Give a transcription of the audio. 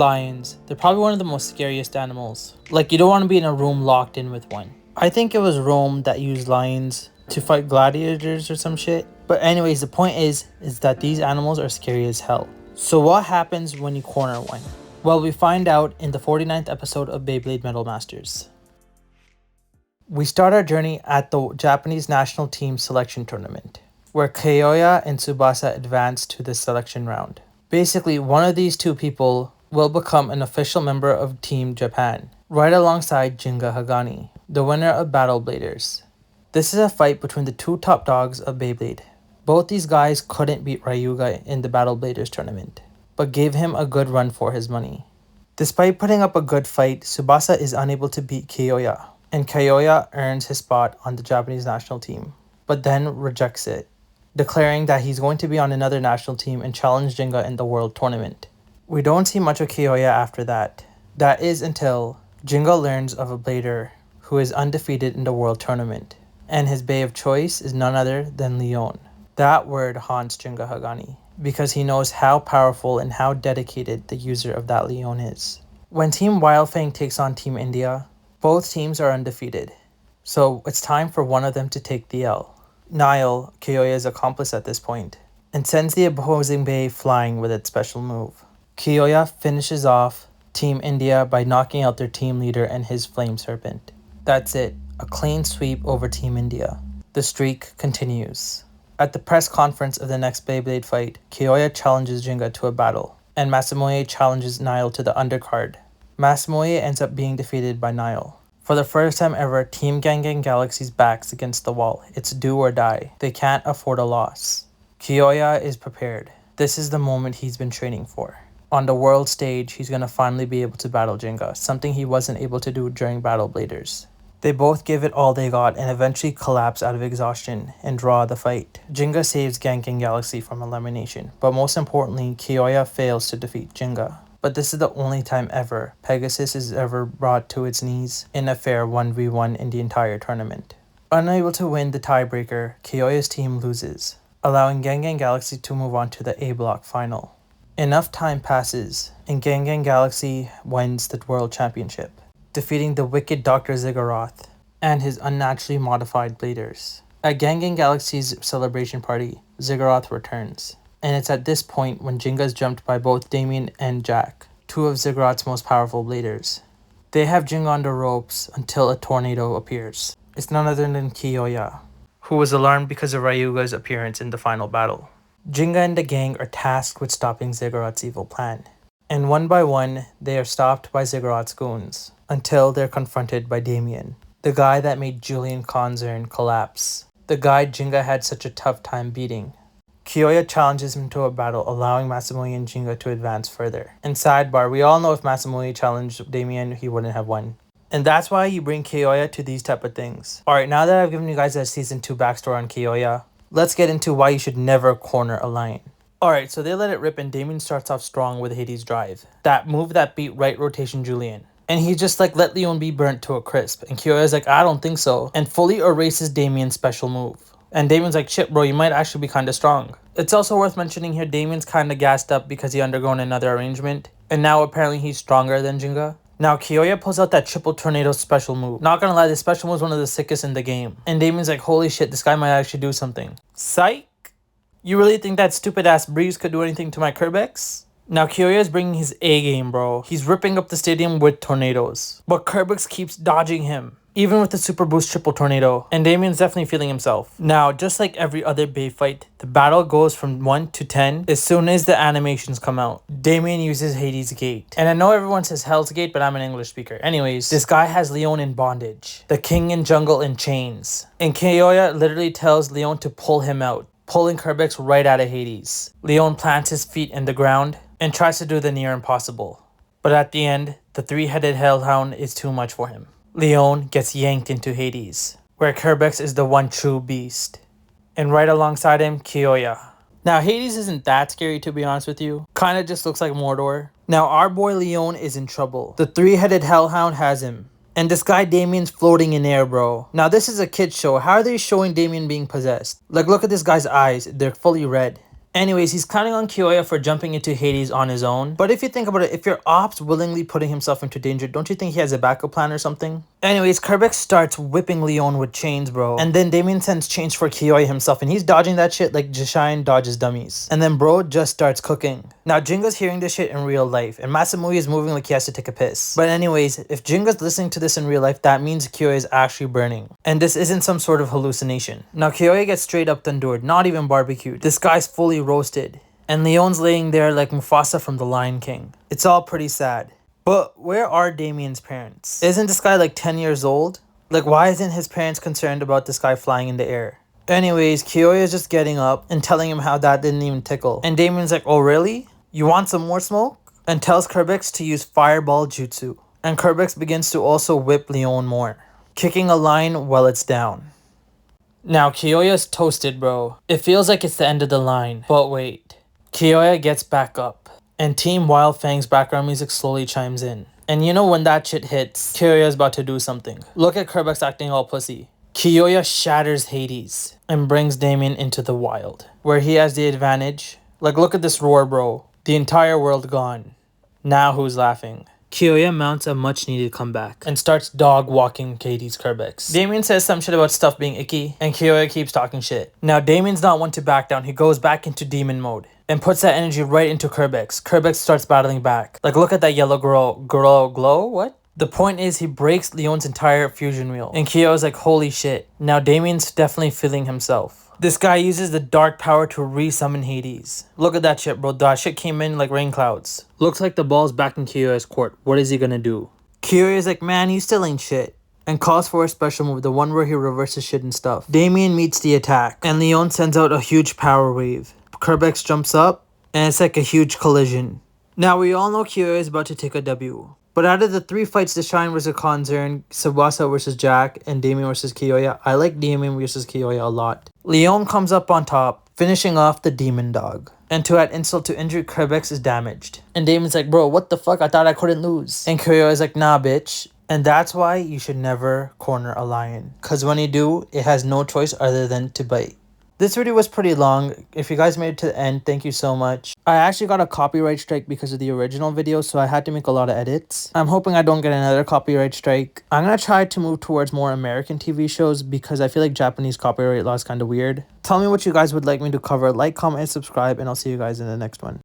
Lions. They're probably one of the most scariest animals. Like, you don't want to be in a room locked in with one. I think it was Rome that used lions to fight gladiators or some shit. But anyways, the point is that these animals are scary as hell. So what happens when you corner one? Well, we find out in the 49th episode of Beyblade Metal Masters. We start our journey at the Japanese national team selection tournament, where Kyoya and Tsubasa advance to the selection round. Basically, one of these two people will become an official member of Team Japan, right alongside Gingka Hagani, the winner of Battle Bladers. This is a fight between the two top dogs of Beyblade. Both these guys couldn't beat Ryuga in the Battle Bladers tournament, but gave him a good run for his money. Despite putting up a good fight, Tsubasa is unable to beat Kyoya, and Kyoya earns his spot on the Japanese national team, but then rejects it, declaring that he's going to be on another national team and challenge Gingka in the world tournament. We don't see much of Kyoya after that. That is until Gingka learns of a blader who is undefeated in the world tournament, and his bae of choice is none other than Leon. That word haunts Gingka Hagani, because he knows how powerful and how dedicated the user of that Leon is. When Team Wildfang takes on Team India, both teams are undefeated, so it's time for one of them to take the L. Niall, Kyoya's accomplice at this point, and sends the opposing bae flying with its special move. Kyoya finishes off Team India by knocking out their team leader and his flame serpent. That's it, a clean sweep over Team India. The streak continues. At the press conference of the next Beyblade fight, Kyoya challenges Gingka to a battle, and Masamoe challenges Niall to the undercard. Masamoe ends up being defeated by Niall. For the first time ever, Team Gang Galaxy's back's against the wall. It's do or die. They can't afford a loss. Kyoya is prepared. This is the moment he's been training for. On the world stage, he's going to finally be able to battle Gingka, something he wasn't able to do during Battle Bladers. They both give it all they got and eventually collapse out of exhaustion and draw the fight. Gingka saves Gang Galaxy from elimination, but most importantly, Kyoya fails to defeat Gingka. But this is the only time ever Pegasus is ever brought to its knees in a fair 1v1 in the entire tournament. Unable to win the tiebreaker, Kyoya's team loses, allowing Gang Galaxy to move on to the A block final. Enough time passes, and Gang Galaxy wins the World Championship, defeating the wicked Dr. Ziggurat and his unnaturally modified bladers. At Gang Galaxy's celebration party, Ziggurat returns, and it's at this point when Gingka is jumped by both Damian and Jack, two of Ziggurat's most powerful bladers. They have Gingka on the ropes until a tornado appears. It's none other than Kyoya, who was alarmed because of Ryuga's appearance in the final battle. Gingka and the gang are tasked with stopping Ziggurat's evil plan, and one by one, they are stopped by Ziggurat's goons, until they're confronted by Damian, the guy that made Julian Konzern collapse, the guy Gingka had such a tough time beating. Kyoya challenges him to a battle, allowing Masamoe and Gingka to advance further. And sidebar, we all know if Masamoe challenged Damian, he wouldn't have won. And that's why you bring Kyoya to these type of things. Alright, now that I've given you guys a season 2 backstory on Kyoya, let's get into why you should never corner a lion. Alright, so they let it rip and Damian starts off strong with Hades' drive. That move that beat right rotation Julian. And he just like let Leon be burnt to a crisp. And Kyoya's like, I don't think so. And fully erases Damian's special move. And Damian's like, shit bro, you might actually be kinda strong. It's also worth mentioning here, Damian's kinda gassed up because he undergone another arrangement. And now apparently he's stronger than Gingka. Now Kyoya pulls out that triple tornado special move. Not gonna lie, this special move is one of the sickest in the game. And Damian's like, holy shit, this guy might actually do something. Psych? You really think that stupid ass breeze could do anything to my Kerbex? Now Kyoya is bringing his A game, bro. He's ripping up the stadium with tornadoes. But Kerbex keeps dodging him, even with the super boost triple tornado. And Damian's definitely feeling himself. Now, just like every other Bay fight, the battle goes from 1 to 10 as soon as the animations come out. Damian uses Hades' Gate. And I know everyone says Hell's Gate, but I'm an English speaker. Anyways, this guy has Leon in bondage. The king in jungle in chains. And Kyoya literally tells Leon to pull him out, pulling Kerbex right out of Hades. Leon plants his feet in the ground and tries to do the near impossible. But at the end, the three-headed hellhound is too much for him. Leon gets yanked into Hades, where Kerbex is the one true beast. And right alongside him, Kyoya. Now Hades isn't that scary to be honest with you. Kinda just looks like Mordor. Now our boy Leon is in trouble. The three-headed hellhound has him. And this guy Damian's floating in air, bro. Now this is a kid's show. How are they showing Damian being possessed? Like, look at this guy's eyes. They're fully red. Anyways, he's counting on Kyoya for jumping into Hades on his own. But if you think about it, if your ops willingly putting himself into danger, don't you think he has a backup plan or something? Anyways, Kerbex starts whipping Leon with chains, bro. And then Damian sends chains for Kyoya himself, and he's dodging that shit like Jashine dodges dummies. And then bro just starts cooking. Now Jinga's hearing this shit in real life, and Masamui is moving like he has to take a piss. But anyways, if Jinga's listening to this in real life, that means Kyoya is actually burning. And this isn't some sort of hallucination. Now Kyoya gets straight up tandoori, not even barbecued. This guy's fully roasted. And Leon's laying there like Mufasa from The Lion King. It's all pretty sad. But where are Damian's parents? Isn't this guy like 10 years old? Like, why isn't his parents concerned about this guy flying in the air? Anyways, Kyoya is just getting up and telling him how that didn't even tickle. And Damian's like, oh really? You want some more smoke? And tells Kerbex to use fireball jutsu. And Kerbex begins to also whip Leon more, kicking a line while it's down. Now Kyoya's toasted, bro. It feels like it's the end of the line. But wait. Kyoya gets back up. And Team Wild Fang's background music slowly chimes in. And you know when that shit hits, Kyoya's about to do something. Look at Kerbex acting all pussy. Kyoya shatters Hades and brings Damian into the wild, where he has the advantage. Like, look at this roar, bro. The entire world gone. Now who's laughing? Kyoya mounts a much needed comeback and starts dog walking Katie's Kerbex. Damian says some shit about stuff being icky, and Kyoya keeps talking shit. Now Damian's not one to back down. He goes back into demon mode and puts that energy right into Kerbex. Kerbex starts battling back. Like, look at that yellow glow. What? The point is, he breaks Leon's entire fusion wheel, and Kyoya's like, holy shit. Now Damian's definitely feeling himself. This guy uses the dark power to re-summon Hades. Look at that shit, bro. That shit came in like rain clouds. Looks like the ball's back in Kyoya's court. What is he gonna do? Kyoya's like, man, you still ain't shit. And calls for a special move, the one where he reverses shit and stuff. Damian meets the attack, and Leon sends out a huge power wave. Kerbex jumps up, and it's like a huge collision. Now we all know Kyoya is about to take a W. But out of the 3 fights, the Shine vs. Concern, Tsubasa vs. Jack, and Damian vs. Kyoya, I like Damian vs. Kyoya a lot. Leon comes up on top, finishing off the demon dog. And to add insult to injury, Kerbex is damaged. And Damian's like, bro, what the fuck? I thought I couldn't lose. And Kyoya is like, nah, bitch. And that's why you should never corner a lion. Because when you do, it has no choice other than to bite. This video was pretty long. If you guys made it to the end, thank you so much. I actually got a copyright strike because of the original video, so I had to make a lot of edits. I'm hoping I don't get another copyright strike. I'm gonna try to move towards more American TV shows because I feel like Japanese copyright law is kind of weird. Tell me what you guys would like me to cover. Like, comment, and subscribe, and I'll see you guys in the next one.